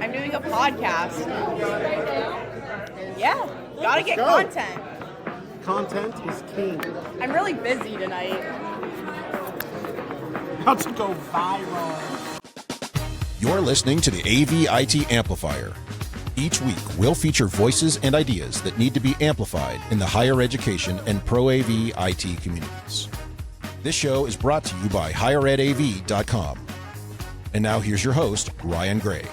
I'm doing a podcast. Yeah, gotta get content. Content is king. I'm really busy tonight. About to go viral. You're listening to the AV-IT Amplifier. Each week, we'll feature voices and ideas that need to be amplified in the higher education and pro-AV IT communities. This show is brought to you by higheredav.com. And now here's your host, Ryan Gray.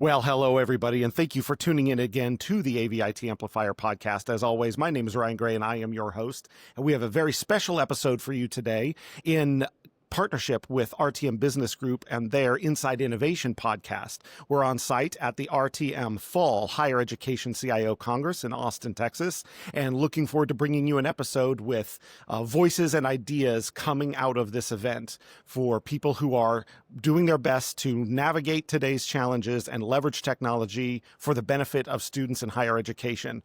Well, hello, everybody, and thank you for tuning in again to the AV-IT Amplifier podcast. As always, my name is Ryan Gray, and I am your host. And we have a very special episode for you today in partnership with RTM Business Group and their Inside Innovation podcast. We're on site at the RTM Fall Higher Education CIO Congress in Austin, Texas, and looking forward to bringing you an episode with voices and ideas coming out of this event for people who are doing their best to navigate today's challenges and leverage technology for the benefit of students in higher education.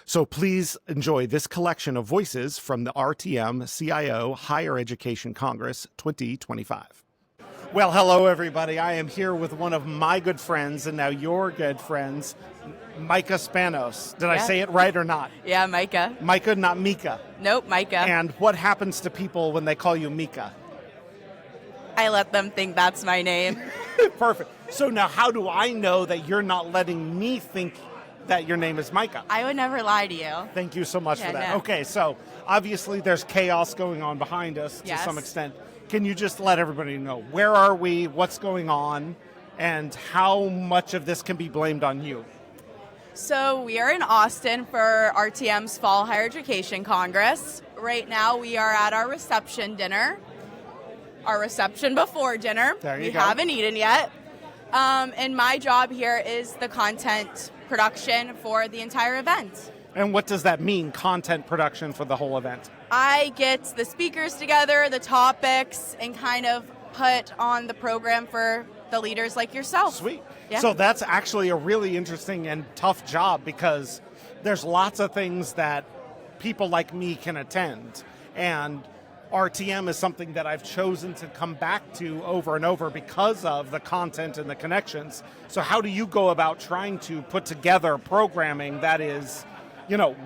So please enjoy this collection of voices from the RTM CIO Higher Education Congress 2025. Well, hello, everybody. I am here with one of my good friends and now your good friends, Mica Spanos. Did I say it right or not? Yeah, Mica. Mica, not Mica. Nope, Mica. And what happens to people when they call you Mica? I let them think that's my name. Perfect. So now how do I know that you're not letting me think that your name is Mica? I would never lie to you. Thank you so much for that. No. Okay, so obviously there's chaos going on behind us to some extent. Can you just let everybody know, where are we, what's going on, and how much of this can be blamed on you? So we are in Austin for RTM's Fall Higher Education Congress. Right now we are at our reception dinner, our reception before dinner. There you we go. haven't eaten yet. And my job here is the content production for the entire event. And what does that mean, content production for the whole event? I get the speakers together, the topics, and kind of put on the program for the leaders like yourself. Sweet. Yeah. So that's actually a really interesting and tough job because there's lots of things that people like me can attend. And RTM is something that I've chosen to come back to over and over because of the content and the connections. So how do you go about trying to put together programming that is,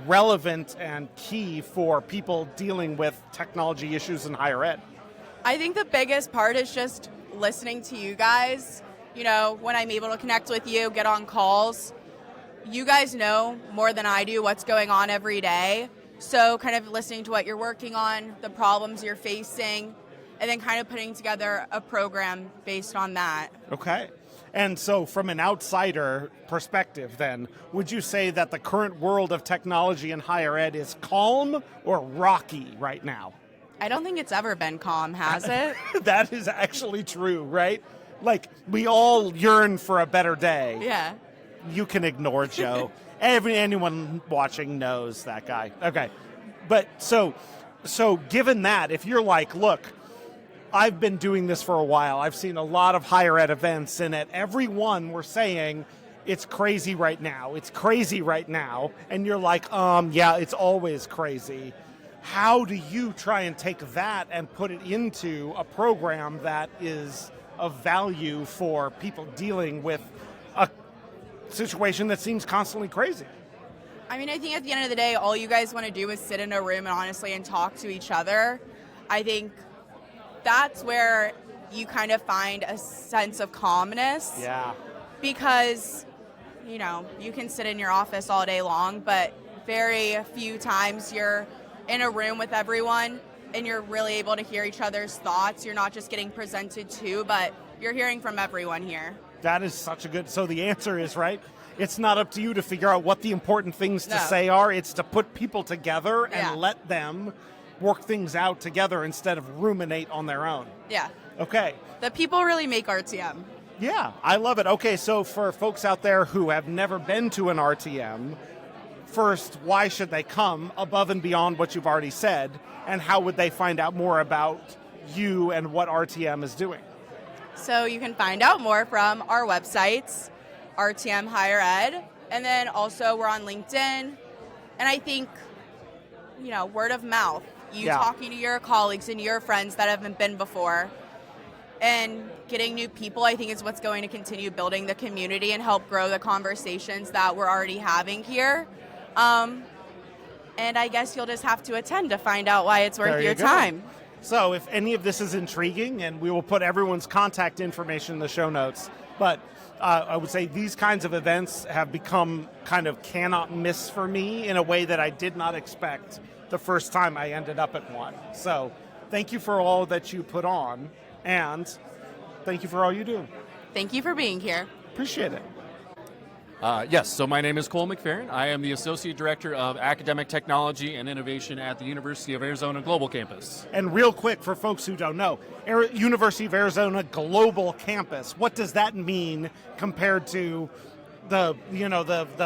relevant and key for people dealing with technology issues in higher ed? I think the biggest part is just listening to you guys. When I'm able to connect with you, get on calls, you guys know more than I do what's going on every day. So kind of listening to what you're working on, the problems you're facing, and then kind of putting together a program based on that. Okay. And so from an outsider perspective then, would you say that the current world of technology in higher ed is calm or rocky right now? I don't think it's ever been calm, has it? That is actually true, right? Like, we all yearn for a better day. Yeah. You can ignore Joe. Anyone watching knows that guy. Okay. But so given that, if you're like, look, I've been doing this for a while. I've seen a lot of higher ed events, and at every one we're saying, it's crazy right now. It's crazy right now. And you're like, yeah, it's always crazy. How do you try and take that and put it into a program that is of value for people dealing with a situation that seems constantly crazy? I mean, I think at the end of the day, all you guys want to do is sit in a room and talk to each other. I think that's where you kind of find a sense of calmness. Yeah. Because, you can sit in your office all day long, but very few times you're in a room with everyone and you're really able to hear each other's thoughts. You're not just getting presented to, but you're hearing from everyone here. That is such a good, so the answer is, right, it's not up to you to figure out what the important things to say are. It's to put people together and let them work things out together instead of ruminate on their own. Yeah. Okay. The people really make RTM. Yeah, I love it. Okay, so for folks out there who have never been to an RTM, first, why should they come above and beyond what you've already said, and how would they find out more about you and what RTM is doing? So you can find out more from our websites, RTM Higher Ed, and then also we're on LinkedIn. And I think, word of mouth, you talking to your colleagues and your friends that haven't been before, and getting new people, I think, is what's going to continue building the community and help grow the conversations that we're already having here. And I guess you'll just have to attend to find out why it's worth your time. So if any of this is intriguing, and we will put everyone's contact information in the show notes, but I would say these kinds of events have become kind of cannot miss for me in a way that I did not expect the first time I ended up at one. So thank you for all that you put on, and thank you for all you do. Thank you for being here. Appreciate it. Yes, so my name is Cole McFarren. I am the Associate Director of Academic Technology and Innovation at the University of Arizona Global Campus. And real quick, for folks who don't know, University of Arizona Global Campus, what does that mean compared to the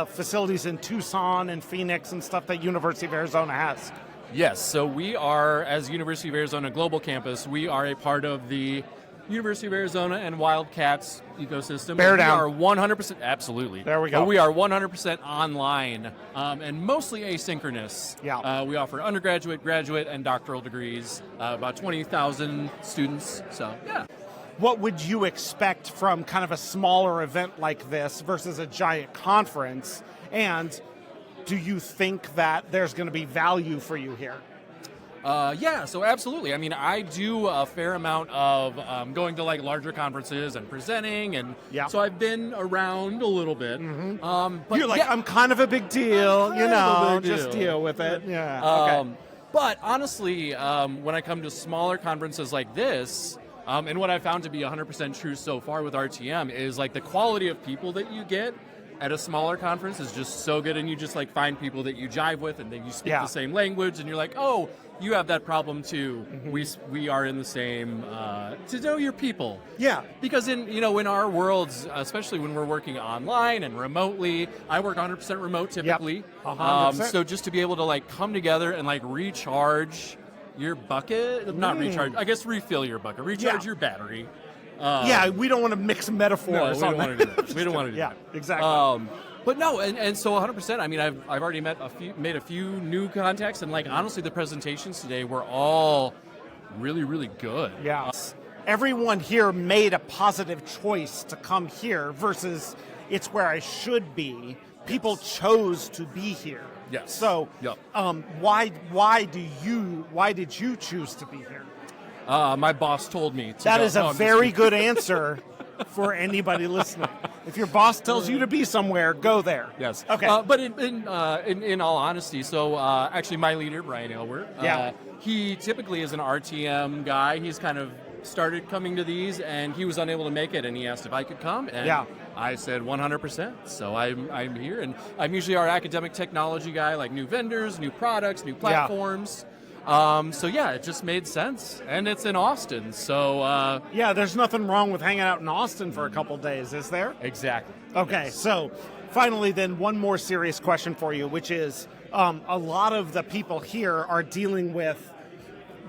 facilities in Tucson and Phoenix and stuff that University of Arizona has? Yes, so we are, as University of Arizona Global Campus, we are a part of the University of Arizona and Wildcats ecosystem. Bear down. We are 100%, absolutely. There we go. But we are 100% online and mostly asynchronous. Yeah. We offer undergraduate, graduate, and doctoral degrees, about 20,000 students, so yeah. What would you expect from kind of a smaller event like this versus a giant conference? And do you think that there's going to be value for you here? Yeah, so absolutely. I mean, I do a fair amount of going to like larger conferences and presenting, and so I've been around a little bit. Mm-hmm. But you're like, I'm kind of a big deal, just deal with it. Yeah. Okay. But honestly, when I come to smaller conferences like this, and what I found to be 100% true so far with RTM is like the quality of people that you get at a smaller conference is just so good, and you just like find people that you jive with, and then you speak the same language, and you're like, oh, you have that problem too. Mm-hmm. We are in the same to know your people. Yeah. Because in our worlds, especially when we're working online and remotely, I work 100% remote typically. Yep. So just to be able to like come together and like recharge your bucket, not recharge, I guess refill your bucket, recharge your battery. We don't want to mix metaphors. No, we don't want to do that. We don't want to do that. Yeah, exactly. But no, and so 100%. I mean, I've already made a few new contacts, and like honestly, the presentations today were all really, really good. Yeah. Everyone here made a positive choice to come here versus it's where I should be. People chose to be here. Yes. So, why did you choose to be here? My boss told me to. That is a very good answer for anybody listening. If your boss tells you to be somewhere, go there. Yes. Okay. But in all honesty, so actually my leader, Brian Aylward, he typically is an RTM guy. He's kind of started coming to these, and he was unable to make it, and he asked if I could come, and I said 100%. So I'm here, and I'm usually our academic technology guy, like new vendors, new products, new platforms. It just made sense, and it's in Austin, so... there's nothing wrong with hanging out in Austin for a couple days, is there? Exactly. Okay, yes. So finally then, one more serious question for you, which is a lot of the people here are dealing with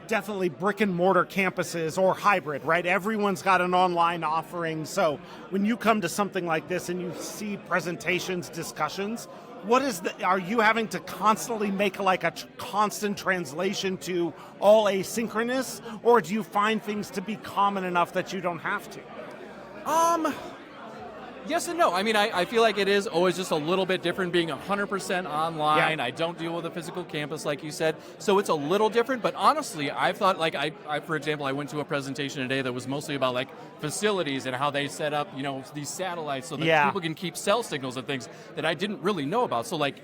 definitely brick and mortar campuses or hybrid, right? Everyone's got an online offering, so when you come to something like this and you see presentations, discussions, are you having to constantly make like a constant translation to all asynchronous, or do you find things to be common enough that you don't have to? Yes and no. I mean, I feel like it is always just a little bit different being 100% online. Yeah. I don't deal with a physical campus like you said, so it's a little different. But honestly, I've thought, like, I for example, I went to a presentation today that was mostly about like facilities and how they set up, these satellites so that people can keep cell signals and things that I didn't really know about. So like,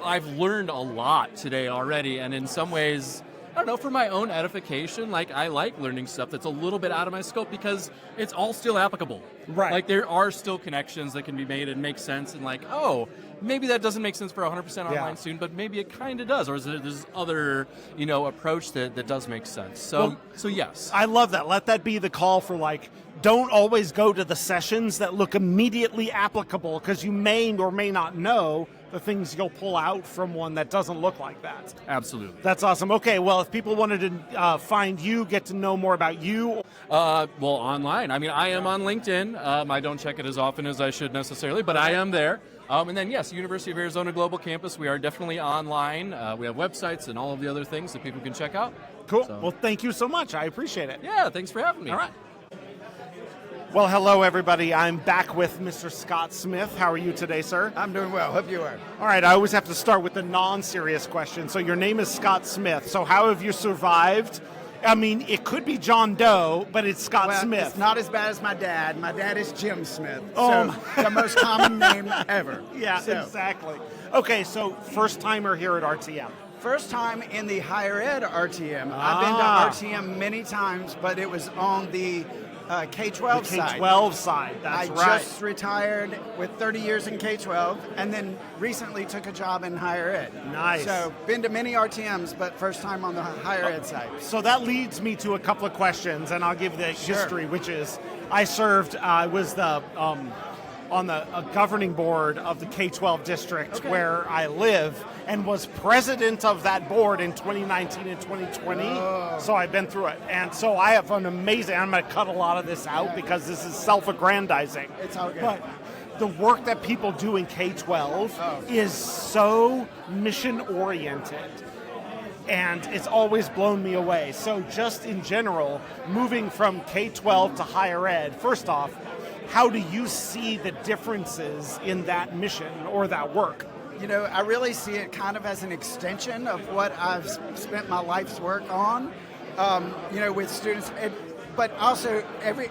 I've learned a lot today already, and in some ways, I don't know, for my own edification, like I like learning stuff that's a little bit out of my scope because it's all still applicable. Right. Like there are still connections that can be made and make sense, and like, oh, maybe that doesn't make sense for 100% online student, but maybe it kind of does, or is there this other, approach that does make sense. So yes. I love that. Let that be the call for like, don't always go to the sessions that look immediately applicable, because you may or may not know the things you'll pull out from one that doesn't look like that. Absolutely. That's awesome. Okay, well, if people wanted to find you, get to know more about you. Online. I mean, I am on LinkedIn. I don't check it as often as I should necessarily, but I am there. And then, yes, University of Arizona Global Campus, we are definitely online. We have websites and all of the other things that people can check out. Cool. So. Well, thank you so much. I appreciate it. Yeah, thanks for having me. All right. Well, hello, everybody. I'm back with Mr. Scott Smith. How are you today, sir? I'm doing well. Hope you are. All right, I always have to start with the non-serious question. So your name is Scott Smith. So how have you survived? I mean, it could be John Doe, but it's Scott Smith. It's not as bad as my dad. My dad is Jim Smith. Oh, so the most common name ever. Yeah, So, exactly. Okay, so first-timer here at RTM. First time in the higher ed RTM. Ah. I've been to RTM many times, but it was on the K-12 The side. K-12 side, that's I right. just retired with 30 years in K-12 and then recently took a job in higher ed. Nice. So been to many RTMs, but first time on the higher ed side. So that leads me to a couple of questions, and I'll give the Sure. history, which is I served, I was the on the governing board of the K-12 district Okay. where I live, and was president of that board in 2019 and 2020. Oh. So I've been through it. And so I have an amazing, I'm going to cut a lot of this out because this is self-aggrandizing. It's all good. But the work that people do in K-12 Oh. is so mission-oriented. And it's always blown me away. So just in general, moving from K-12 to higher ed, first off, how do you see the differences in that mission or that work? You know, I really see it kind of as an extension of what I've spent my life's work on, you know, with students. But also, every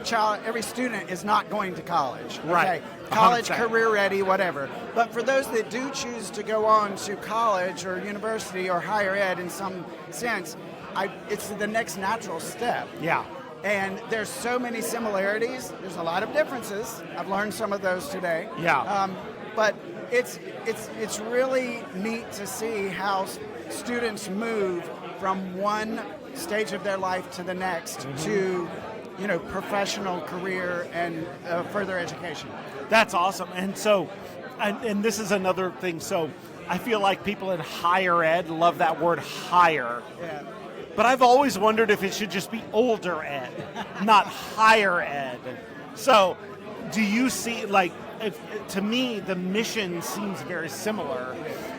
child, every student is not going to college. Right. Okay? College, 100%. career ready, whatever. But for those that do choose to go on to college or university or higher ed in some sense, it's the next natural step. Yeah. And there's so many similarities. There's a lot of differences. I've learned some of those today. Yeah. But it's really neat to see how students move from one stage of their life to the next to, you know, professional career and further education. That's awesome. And so, and this is another thing. So I feel like people in higher ed love that word higher. Yeah. But I've always wondered if it should just be older ed, not higher ed. So do you see, like, to me, the mission seems very similar.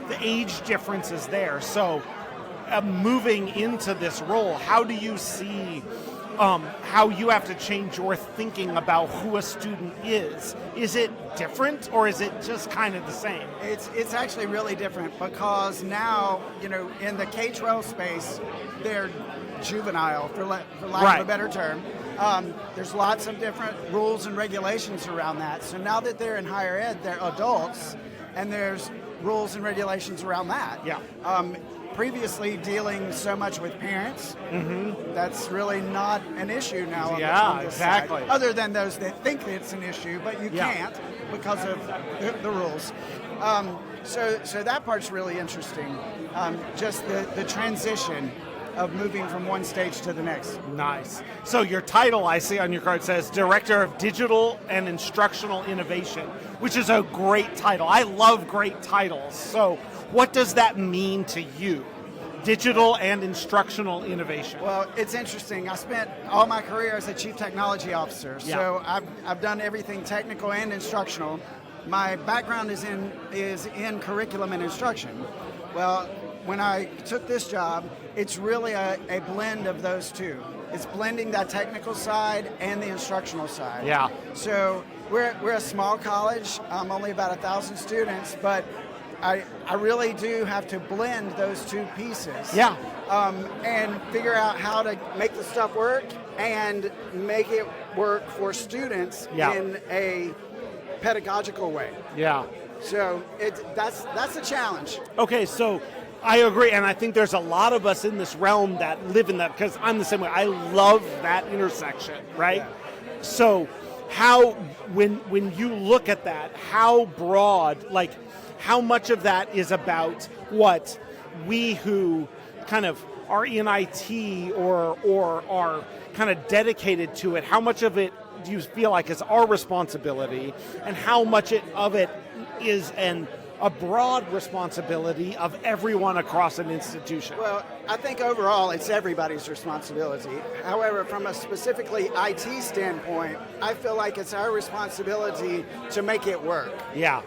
The age difference is there. So moving into this role, how do you see how you have to change your thinking about who a student is? Is it different, or is it just kind of the same? It's actually really different because now, you know, in the K-12 space, they're juvenile, for lack Right. of a better term. There's lots of different rules and regulations around that. So now that they're in higher ed, they're adults, and there's rules and regulations around that. Yeah. Previously dealing so much with parents, that's really not an issue now. on this exactly. side, other than those that think it's an issue, but you Yeah. can't because of the rules. So that part's really interesting. Just the transition of moving from one stage to the next. Nice. So your title, I see on your card, says Director of Digital and Instructional Innovation, which is a great title. I love great titles. So what does that mean to you? Digital and Instructional Innovation. Well, it's interesting. I spent all my career as a Chief Technology Officer, so I've done everything technical and instructional. My background is in curriculum and instruction. Well, when I took this job, it's really a blend of those two. It's blending that technical side and the instructional side. Yeah. So we're a small college, only about 1,000 students, but I really do have to blend those two pieces. Yeah. And figure out how to make the stuff work and make it work for students in a pedagogical way. Yeah. So that's a challenge. Okay, so I agree, and I think there's a lot of us in this realm that live in that, because I'm the same way. I love that intersection, right? Yeah. So how, when you look at that, how broad, like, how much of that is about what we who kind of are in IT or are kind of dedicated to it, how much of it do you feel like is our responsibility, and how much of it is a broad responsibility of everyone across an institution? Well, I think overall it's everybody's responsibility. However, from a specifically IT standpoint, I feel like it's our responsibility to make it work. Yeah.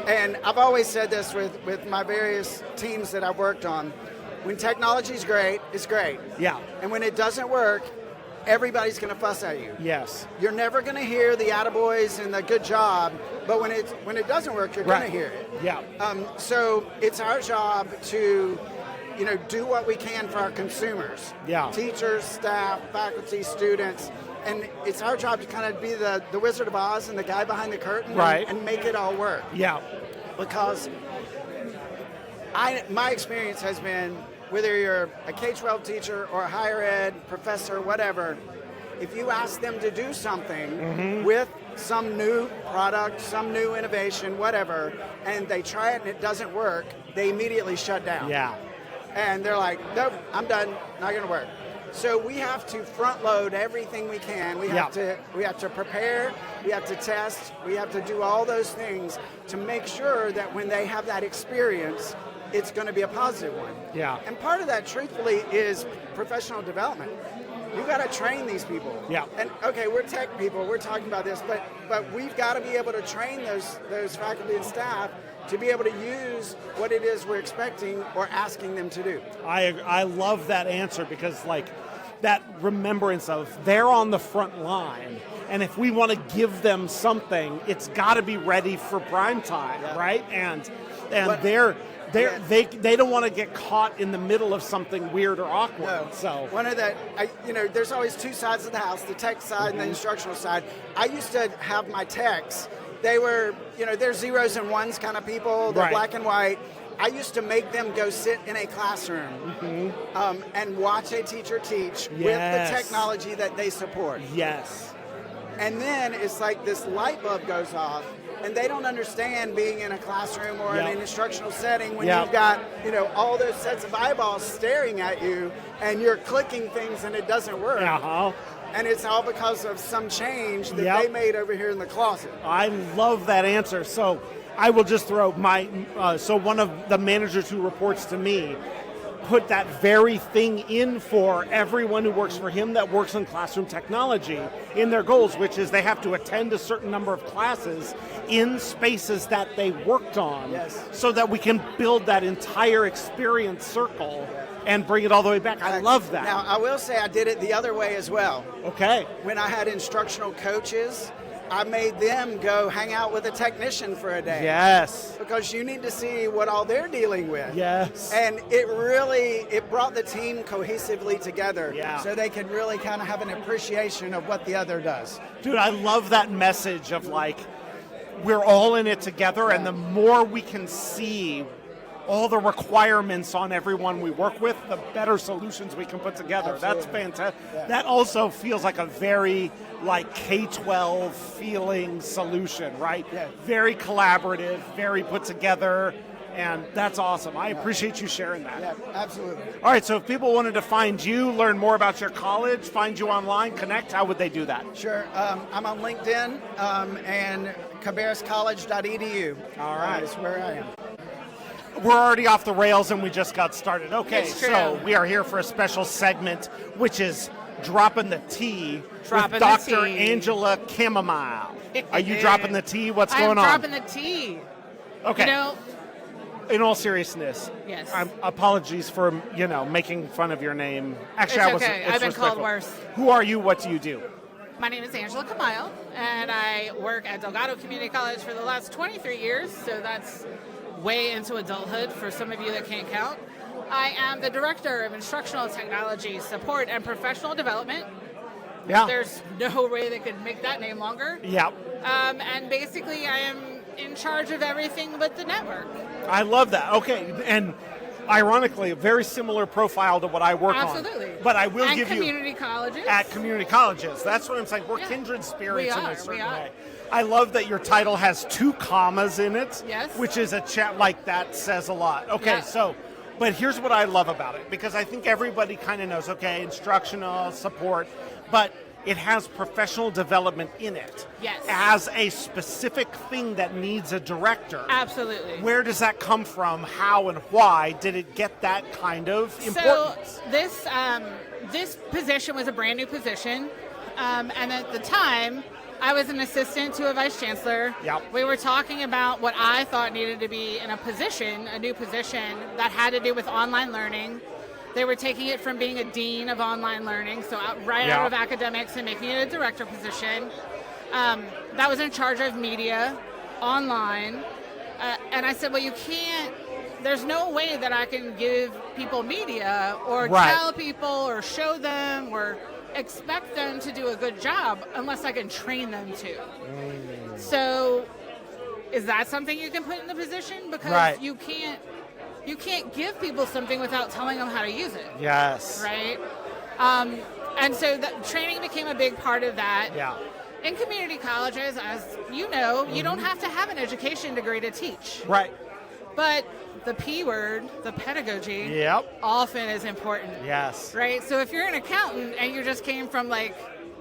And I've always said this with my various teams that I've worked on. When technology is great, it's great. Yeah. And when it doesn't work, everybody's going to fuss at you. Yes. You're never going to hear the attaboys and the good job, but when it doesn't work, you're going to hear it. Yeah. So it's our job to, do what we can for our consumers. Yeah. Teachers, staff, faculty, students. And it's our job to kind of be the Wizard of Oz and the guy behind the curtain, right, and make it all work. Yeah. Because my experience has been, whether you're a K-12 teacher or a higher ed professor, whatever, if you ask them to do something with some new product, some new innovation, whatever, and they try it and it doesn't work, they immediately shut down. Yeah. And they're like, nope, I'm done, not going to work. So we have to front load everything we can. We have to prepare, we have to test, we have to do all those things to make sure that when they have that experience, it's going to be a positive one. Yeah. And part of that, truthfully, is professional development. You got to train these people. Yeah. And okay, we're tech people, we're talking about this, but we've got to be able to train those faculty and staff to be able to use what it is we're expecting or asking them to do. I love that answer, because that remembrance of they're on the front line, and if we want to give them something, it's got to be ready for prime time, right? And they don't want to get caught in the middle of something weird or awkward. No. So one of the, there's always two sides of the house: the tech side and the instructional side. I used to have my techs. They were, they're zeros and ones kind of people. They're black and white. I used to make them go sit in a classroom and watch a teacher teach with the technology that they support. Yes. And then it's like this light bulb goes off, and they don't understand being in a classroom or in an instructional setting when you've got, all those sets of eyeballs staring at you, and you're clicking things and it doesn't work. And it's all because of some change that they made over here in the closet. I love that answer. So I will just throw so one of the managers who reports to me put that very thing in for everyone who works for him that works in classroom technology in their goals, which is they have to attend a certain number of classes in spaces that they worked on, so that we can build that entire experience circle and bring it all the way back. I love that. Now, I will say I did it the other way as well. Okay. When I had instructional coaches, I made them go hang out with a technician for a day. Yes. Because you need to see what all they're dealing with. Yes. And it brought the team cohesively together. Yeah. So they could really kind of have an appreciation of what the other does. Dude, I love that message of we're all in it together, and the more we can see all the requirements on everyone we work with, the better solutions we can put together. Absolutely. That's fantastic. Yeah. That also feels like a very K-12 feeling solution, right? Yeah. Very collaborative, very put together, and that's awesome. I appreciate you sharing that. Yeah, absolutely. All right, so if people wanted to find you, learn more about your college, find you online, connect, how would they do that? Sure. I'm on LinkedIn and cabarruscollege.edu. All right. Is where I am. We're already off the rails and we just got started. Okay, It's true. so we are here for a special segment, which is Dropping the Tea Dropping with the Dr. tea. Angela Camaille. Are you dropping the tea? What's going on? I'm dropping the tea. Okay. In all seriousness, Yes. Apologies for, making fun of your name. Actually, It's okay. I've been called worse. Who are you? What do you do? My name is Angela Camaille, and I work at Delgado Community College for the last 23 years, so that's way into adulthood for some of you that can't count. I am the Director of Instructional Technology Support and Professional Development. Yeah. There's no way they could make that name longer. Yeah. And basically, I am in charge of everything but the network. I love that. Okay, and ironically, a very similar profile to what I work on. Absolutely. But I will and give community colleges. At community colleges. That's what I'm saying. We're kindred spirits in a We certain are. way. I love that your title has 2 commas in it. Yes. Which is a chat that says a lot. Okay, Yeah. but here's what I love about it, because I think everybody kind of knows, okay, instructional support, but it has professional development in it. Yes. As a specific thing that needs a director. Absolutely. Where does that come from? How and why did it get that kind of importance? So this position was a brand new position, and at the time, I was an assistant to a vice chancellor. Yep. We were talking about what I thought needed to be in a new position that had to do with online learning. They were taking it from being a dean of online learning, so out of academics, and making it a director position. That was in charge of media, online. And I said, well, you can't, there's no way that I can give people media or tell people or show them or expect them to do a good job unless I can train them to. So is that something you can put in the position? Because you can't give people something without telling them how to use it. Yes. Right? And so that training became a big part of that. Yeah. In community colleges, as you know, you don't have to have an education degree to teach. Right. But the P word, the pedagogy, often is important. Yes. Right? So if you're an accountant and you just came from like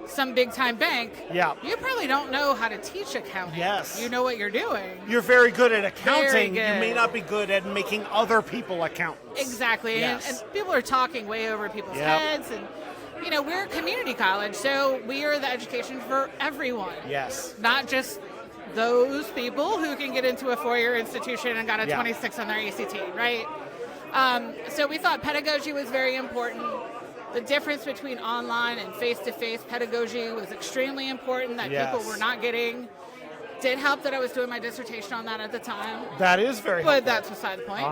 some big time bank, you probably don't know how to teach accounting. Yes. You know what you're doing. You're very good at accounting. Very good. You may not be good at making other people accountants. Exactly. Yes. And people are talking way over people's heads. And, you know, we're a community college, so we are the education for everyone. Yes. Not just those people who can get into a four-year institution and got a 26 on their ACT, right? So we thought pedagogy was very important. The difference between online and face-to-face pedagogy was extremely important that people were not getting. Did help that I was doing my dissertation on that at the time. That is very helpful. But that's beside the point.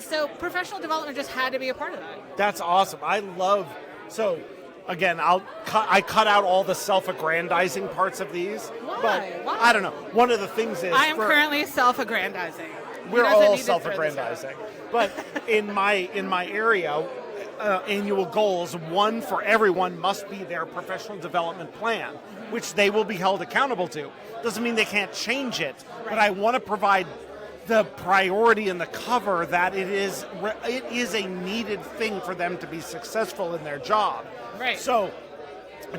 So professional development just had to be a part of that. That's awesome. I love, so again, I cut out all the self-aggrandizing parts of these. Why? But Why? I don't know. One of the things is I am currently self-aggrandizing. We're all self-aggrandizing. But in my area, annual goals, one for everyone must be their professional development plan, which they will be held accountable to. Doesn't mean they can't change it, but I want to provide the priority in the cover that it is a needed thing for them to be successful in their job. Right. So,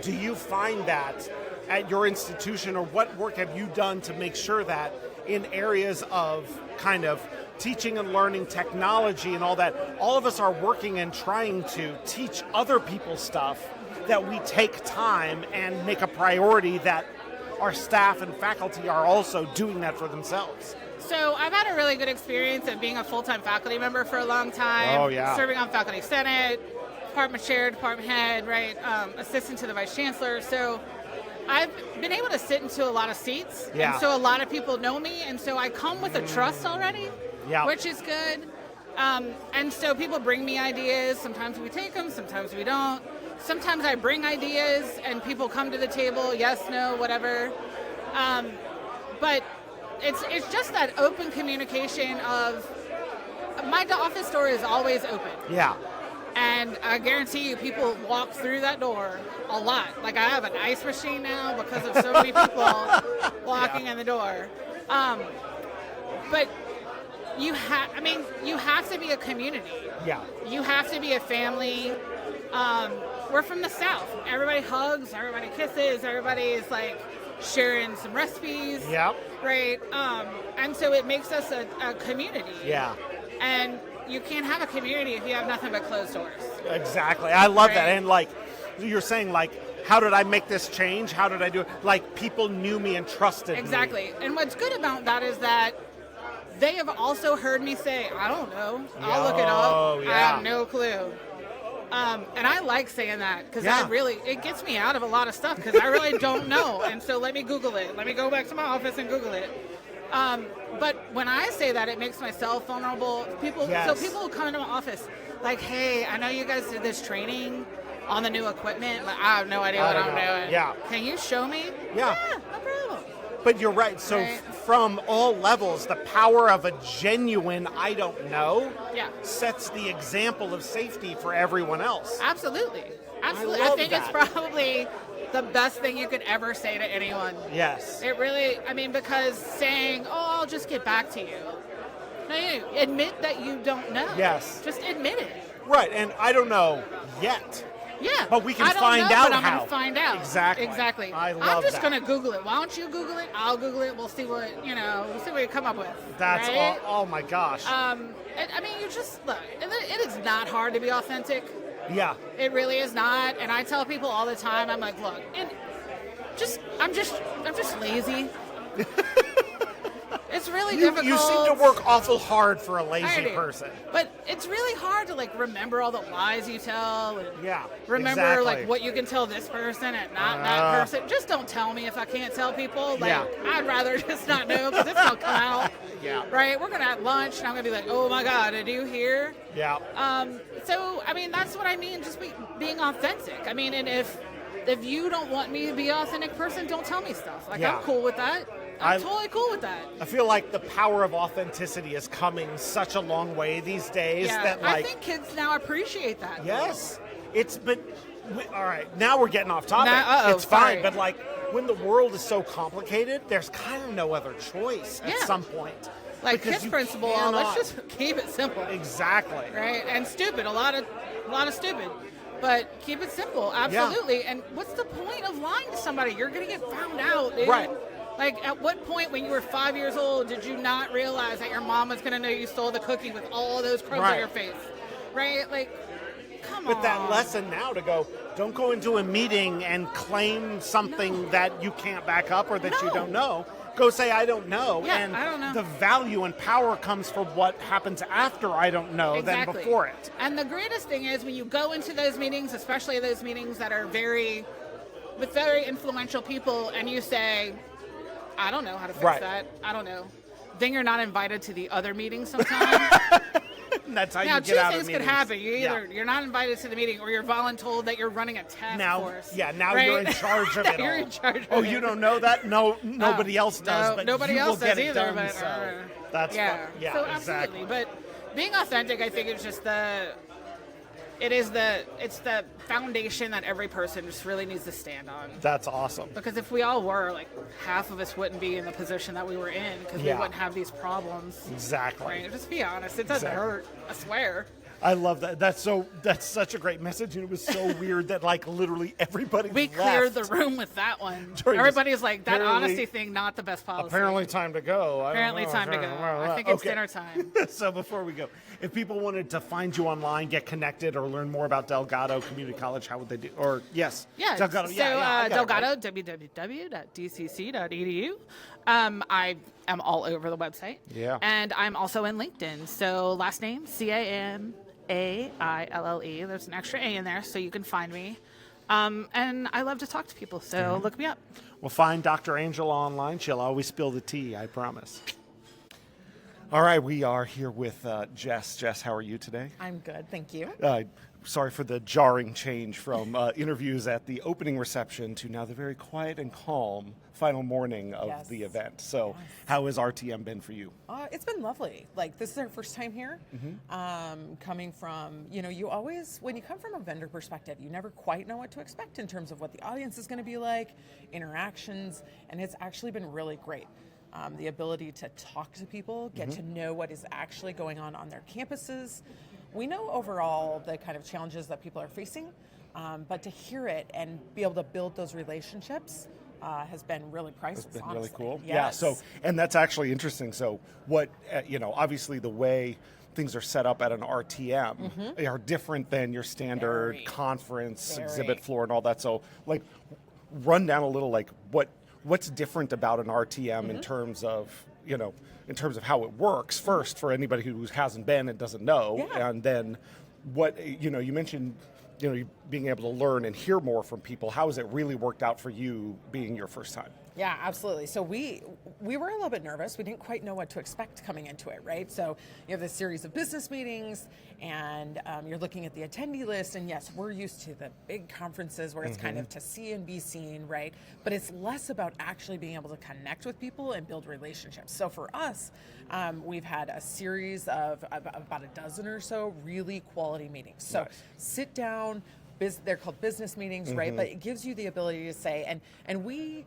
do you find that at your institution, or what work have you done to make sure that in areas of kind of teaching and learning technology and all that, all of us are working and trying to teach other people stuff, that we take time and make a priority that our staff and faculty are also doing that for themselves? So I've had a really good experience of being a full-time faculty member for a long time. Serving on faculty senate, department chair, department head, right, assistant to the vice chancellor. So I've been able to sit into a lot of seats. And so a lot of people know me, and so I come with a trust already, which is good. And so people bring me ideas. Sometimes we take them, sometimes we don't. Sometimes I bring ideas and people come to the table, yes, no, whatever. But it's just that open communication of, my office door is always open. Yeah. And I guarantee you people walk through that door a lot. Like I have an ice machine now because of so many people walking in the door. But you have to be a community. Yeah. You have to be a family. We're from the South. Everybody hugs, everybody kisses, everybody is like sharing some recipes. Yep. Right? And so it makes us a community. Yeah. And you can't have a community if you have nothing but closed doors. Exactly. I love that. And like you're saying, like, how did I make this change? How did I do it? Like, people knew me and trusted me. Exactly. And what's good about that is that they have also heard me say, I don't know. I'll look it up. I have no clue. And I like saying that because it gets me out of a lot of stuff because I really don't know. And so let me Google it. Let me go back to my office and Google it. But when I say that, it makes myself vulnerable. So people will come into my office like, hey, I know you guys did this training on the new equipment. Like, I have no idea what I'm doing. Yeah. Can you show me? Yeah, no problem. But you're right. So from all levels, the power of a genuine I don't know sets the example of safety for everyone else. Absolutely. Absolutely. I think it's probably the best thing you could ever say to anyone. Yes. It really, because saying, oh, I'll just get back to you. No, you admit that you don't know. Yes. Just admit it. Right, and I don't know yet. Yeah. But we can find out how. I'm going to find out. Exactly. I'm just going to Google it. Why don't you Google it? I'll Google it. We'll see what, we'll see what you come up with. That's right? Oh my gosh. You just, look, it is not hard to be authentic. Yeah. It really is not. And I tell people all the time, I'm like, look, I'm just lazy. It's it's really difficult. You seem to work awful hard for a lazy person. But it's really hard to like remember all the lies you tell. And remember exactly. like what you can tell this person and not that person. Just don't tell me if I can't tell people. Like I'd rather just not know because it's gonna come out. Right? We're gonna have lunch and I'm gonna be like, oh my God, did you hear? Yeah. So I mean that's what I mean, just being authentic. I mean, and if you don't want me to be an authentic person, don't tell me stuff. Like I'm cool with that. I'm totally cool with that. I feel like the power of authenticity is coming such a long way these days that like I think kids now appreciate that. Yes. All right, now we're getting off topic. It's sorry. fine, but like when the world is so complicated, there's kind of no other choice at some point. Like kids principle, let's just keep it simple. Exactly. Right? And stupid, a lot of stupid. But keep it simple, absolutely. Yeah. And what's the point of lying to somebody? You're going to get found out, dude. Right. Like, at what point when you were 5 years old did you not realize that your mom was going to know you stole the cookie with all those crumbs on your face? Right? Like, come on. But that lesson now to go, don't go into a meeting and claim something that you can't back up or that you don't know. Go say, I don't know. Yeah, and I don't know. The value and power comes from what happens after I don't know than before it. And the greatest thing is when you go into those meetings, especially those meetings that are with very influential people, and you say, I don't know how to fix that. I don't know. Then you're not invited to the other meetings sometimes. That's how now, you get out of meetings. Now, 2 things could happen. You're not invited to the meeting, or you're voluntold that you're running a task force. Yeah, now you're in charge of it all. You're in charge of it. Oh, you don't know that? No, nobody else does, but nobody you else will get does it either, done. but, So that's fun. Yeah, so exactly. absolutely. But being authentic, I think, is just it's the foundation that every person just really needs to stand on. That's awesome. Because if we all were, like, half of us wouldn't be in the position that we were in because we wouldn't have these problems. Exactly. Right? Just be honest. It doesn't hurt. I swear. I love that. That's such a great message, and it was so weird that like literally everybody we left. Cleared the room with that one. Everybody's like, that honesty thing, not the best policy. Apparently time to go. Time to go. I think it's dinner time. So before we go, if people wanted to find you online, get connected, or learn more about Delgado Community College, how would they do? Or Delgado. Delgado, www.dcc.edu. I am all over the website. Yeah. And I'm also in LinkedIn. So last name, Camaille. There's an extra A in there, so you can find me. And I love to talk to people, so look me up. Well, find Dr. Angela online. She'll always spill the tea, I promise. All right, we are here with Jess. Jess, how are you today? I'm good, thank you. Sorry for the jarring change from interviews at the opening reception to now the very quiet and calm final morning of the event. So how has RTM been for you? It's been lovely. Like, this is our first time here. Coming from, you always, when you come from a vendor perspective, you never quite know what to expect in terms of what the audience is going to be like, interactions, and it's actually been really great. The ability to talk to people, get to know what is actually going on their campuses. We know overall the kind of challenges that people are facing, but to hear it and be able to build those relationships has been really priceless. It's been honestly. really cool. Yes. Yeah. So, and that's actually interesting. So, what obviously the way things are set up at an RTM are different than your standard conference exhibit floor and all that. So, like, run down a little, like what's different about an RTM in terms of how it works first for anybody who hasn't been and doesn't know, and then what you mentioned. Being able to learn and hear more from people. How has it really worked out for you being your first time? Yeah, absolutely. So we were a little bit nervous. We didn't quite know what to expect coming into it, right? So you have this series of business meetings, and you're looking at the attendee list, and yes, we're used to the big conferences where it's kind of to see and be seen, right? But it's less about actually being able to connect with people and build relationships. So for us, we've had a series of about a dozen or so really quality meetings. So sit down, they're called business meetings, right? But it gives you the ability to say, and we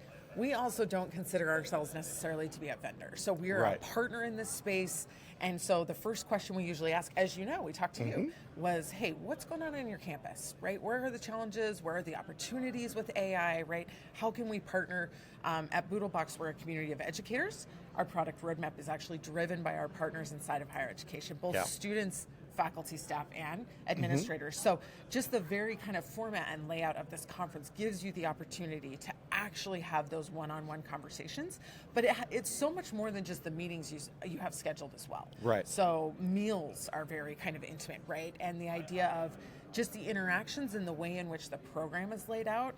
also don't consider ourselves necessarily to be a vendor. So we're a partner in this space. And so the first question we usually ask, as you know, we talked to you, was, hey, what's going on in your campus, right? Where are the challenges? Where are the opportunities with AI, right? How can we partner? At Boodleox, we're a community of educators. Our product roadmap is actually driven by our partners inside of higher education, both students, faculty, staff, and administrators. So just the very kind of format and layout of this conference gives you the opportunity to actually have those one-on-one conversations. But it's so much more than just the meetings you have scheduled as well. Right. So meals are very kind of intimate, right? And the idea of just the interactions and the way in which the program is laid out.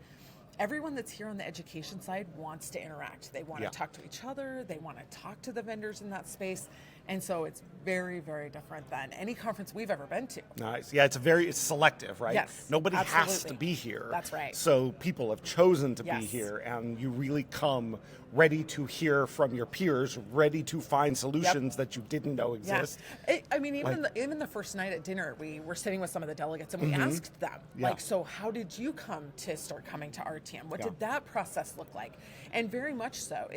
Everyone that's here on the education side wants to interact. They want to talk to each other. They want to talk to the vendors in that space. And so it's very, very different than any conference we've ever been to. Nice. Yeah, it's selective, right? Yes, Nobody absolutely. has to be here. That's right. So people have chosen to be Yes. here, and you really come ready to hear from your peers, ready to find solutions that you didn't know exist. Yeah. I mean, even the first night at dinner, we were sitting with some of the delegates, and we asked them, like, so how did you come to start coming to RTM? What did that process look like? And very much so.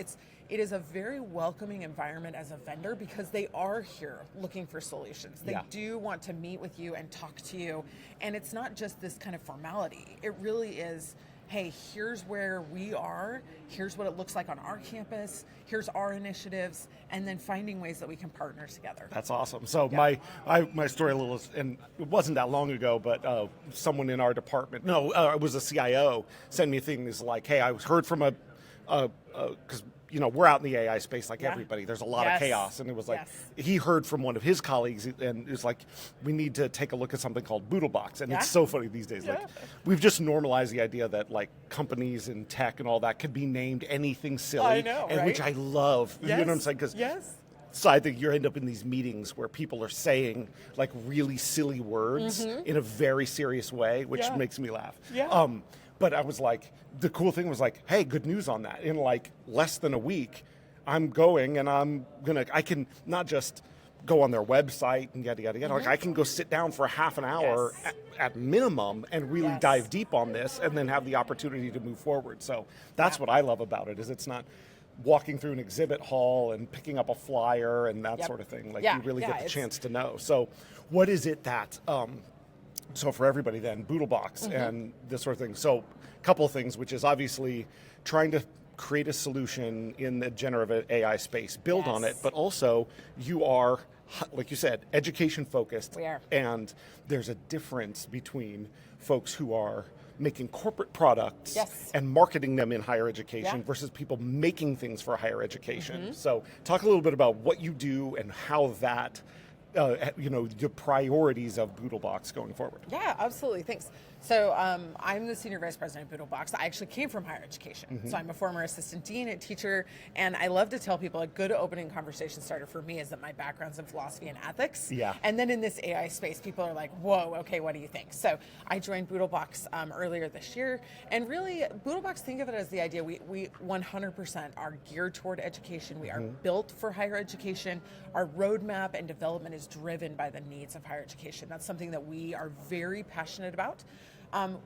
It is a very welcoming environment as a vendor because they are here looking for solutions. They do want to meet with you and talk to you. And it's not just this kind of formality. It really is, hey, here's where we are. Here's what it looks like on our campus. Here's our initiatives. And then finding ways that we can partner together. That's awesome. So my story a little, and it wasn't that long ago, but someone in our department, it was a CIO, sent me things like, hey, I heard from because we're out in the AI space like everybody. There's a lot of chaos. And it was like, he heard from one of his colleagues, and it was like, we need to take a look at something called Boodleox. And it's so funny these days. Like, we've just normalized the idea that like companies and tech and all that could be named anything silly. I know, and right? which I love. You know what I'm saying? Because so I think you end up in these meetings where people are saying like really silly words in a very serious way, which makes me laugh. But I was like, the cool thing was like, hey, good news on that. In like less than a week, I'm going and I can not just go on their website and yada, yada, yada. Like I can go sit down for a half an hour at minimum and really dive deep on this and then have the opportunity to move forward. So that's what I love about it, is it's not walking through an exhibit hall and picking up a flyer and that sort of thing. Like you really get the chance to know. So what is it that, so for everybody then, Boodlebox and this sort of thing. So a couple of things, which is obviously trying to create a solution in the generative AI space, build on it, but also you are, like you said, education focused. We are. And there's a difference between folks who are making corporate products and marketing them in higher education versus people making things for higher education. So talk a little bit about what you do and how that the priorities of Boodlebox going forward. Yeah, absolutely. Thanks. So I'm the Senior Vice President of Boodlebox. I actually came from higher education. So I'm a former assistant dean and teacher, and I love to tell people a good opening conversation starter for me is that my background's in philosophy and ethics. And then in this AI space, people are like, whoa, okay, what do you think? So I joined Boodlebox earlier this year, and really, Boodlebox, think of it as the idea, we 100% are geared toward education. We are built for higher education. Our roadmap and development is driven by the needs of higher education. That's something that we are very passionate about.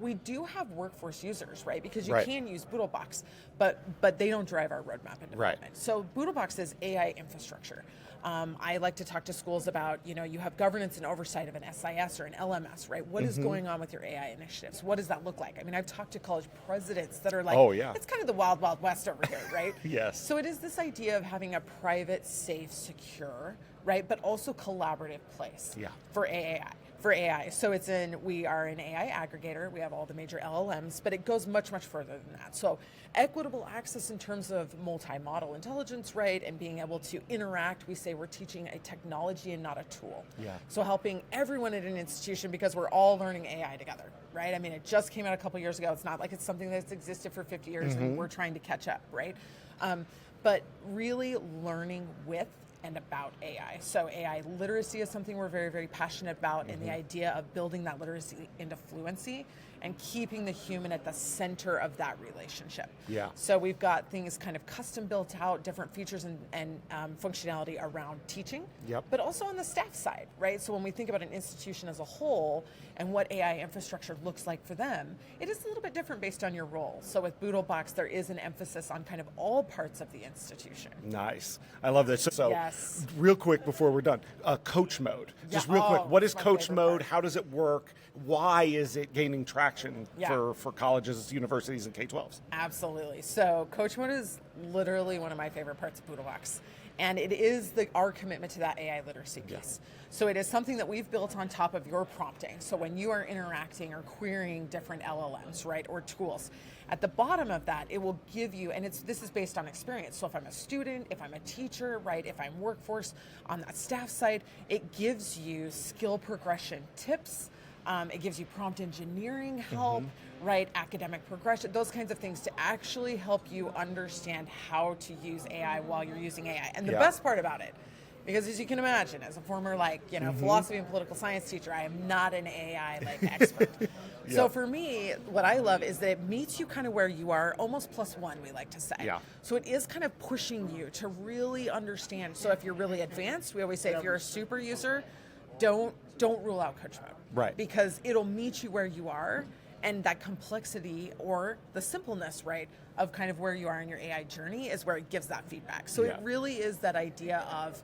We do have workforce users, right? Because you can use Boodlebox, but they don't drive our roadmap and development. So Boodlebox is AI infrastructure. I like to talk to schools about, you have governance and oversight of an SIS or an LMS, right? What is going on with your AI initiatives? What does that look like? I mean, I've talked to college presidents that are like, it's kind of the wild, wild west over here, right? So it is this idea of having a private, safe, secure, right, but also collaborative place for AI. So we are an AI aggregator. We have all the major LLMs, but it goes much, much further than that. So equitable access in terms of multi-model intelligence, right, and being able to interact. We say we're teaching a technology and not a tool. So helping everyone at an institution, because we're all learning AI together, right? I mean, it just came out a couple years ago. It's not like it's something that's existed for 50 years and we're trying to catch up, right? But really learning with and about AI. So AI literacy is something we're very, very passionate about, and the idea of building that literacy into fluency and keeping the human at the center of that relationship. So we've got things kind of custom built out, different features and functionality around teaching, but also on the staff side, right? So when we think about an institution as a whole and what AI infrastructure looks like for them, it is a little bit different based on your role. So with Boodlebox, there is an emphasis on kind of all parts of the institution. Nice. I love this. So real quick before we're done, coach mode. Just real quick, what is coach mode? How does it work? Why is it gaining traction for colleges, universities, and K-12s? Absolutely. So coach mode is literally one of my favorite parts of Boodlebox. And it is our commitment to that AI literacy piece. So it is something that we've built on top of your prompting. So when you are interacting or querying different LLMs, right, or tools, at the bottom of that, it will give you, and this is based on experience. So if I'm a student, if I'm a teacher, right, if I'm workforce on that staff side, it gives you skill progression tips. It gives you prompt engineering help, right? Academic progression, those kinds of things to actually help you understand how to use AI while you're using AI. And the best part about it, because as you can imagine, as a former philosophy and political science teacher, I am not an AI expert. So for me, what I love is that it meets you kind of where you are, almost +1, we like to say. So it is kind of pushing you to really understand. So if you're really advanced, we always say if you're a super user, don't rule out coach mode. Right. Because it'll meet you where you are, and that complexity or the simpleness, right, of kind of where you are in your AI journey is where it gives that feedback. So it really is that idea of,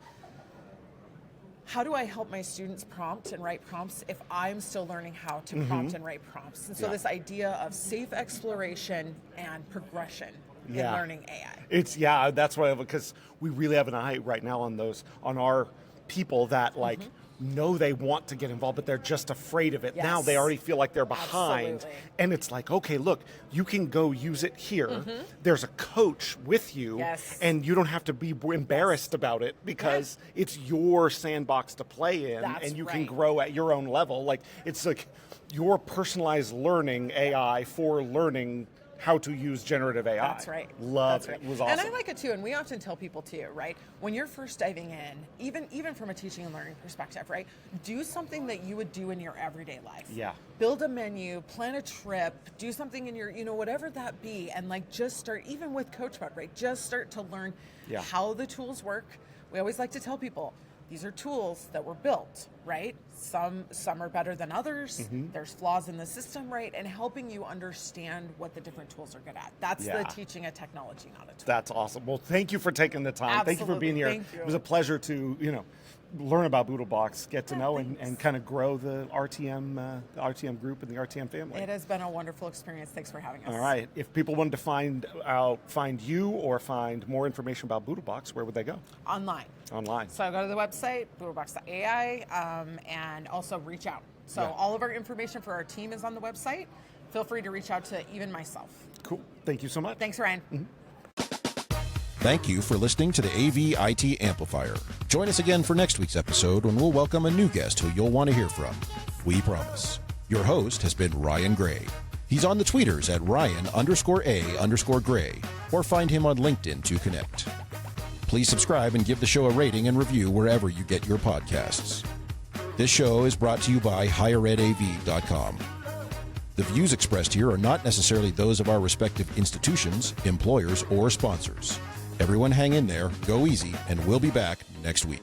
how do I help my students prompt and write prompts if I'm still learning how to prompt and write prompts? And so this idea of safe exploration and progression in learning AI. That's why, because we really have an eye right now on our people that know they want to get involved, but they're just afraid of it. Yes. Now they already feel like they're behind. Absolutely. And it's like, okay, look, you can go use it here. There's a coach with you, and you don't have to be embarrassed about it because it's your sandbox to play in, and you can grow at your own level. Like, it's like your personalized learning AI for learning how to use generative AI. That's right. Love it. It was awesome. And I like it too, and we often tell people too, right? When you're first diving in, even from a teaching and learning perspective, right? Do something that you would do in your everyday life. Yeah. Build a menu, plan a trip, do something in your, whatever that be, and just start, even with Coach Mode, right? Just start to learn how the tools work. We always like to tell people, these are tools that were built, right? Some are better than others. There's flaws in the system, right? And helping you understand what the different tools are good at. That's the teaching a technology, not a tool. That's awesome. Well, thank you for taking the time. Absolutely. Thank you for being here. Thank you. It was a pleasure to, learn about Boodleox, get to know and kind of grow the RTM group and the RTM family. It has been a wonderful experience. Thanks for having us. All right. If people wanted to find you or find more information about Boodleox, where would they go? Online. So go to the website, boodleox.ai, and also reach out. So all of our information for our team is on the website. Feel free to reach out to even myself. Cool. Thank you so much. Thanks, Ryan. Thank you for listening to the AV IT Amplifier. Join us again for next week's episode when we'll welcome a new guest who you'll want to hear from. We promise. Your host has been Ryan Gray. He's on the tweeters at Ryan_A_Gray, or find him on LinkedIn to connect. Please subscribe and give the show a rating and review wherever you get your podcasts. This show is brought to you by higheredav.com. The views expressed here are not necessarily those of our respective institutions, employers, or sponsors. Everyone hang in there, go easy, and we'll be back next week.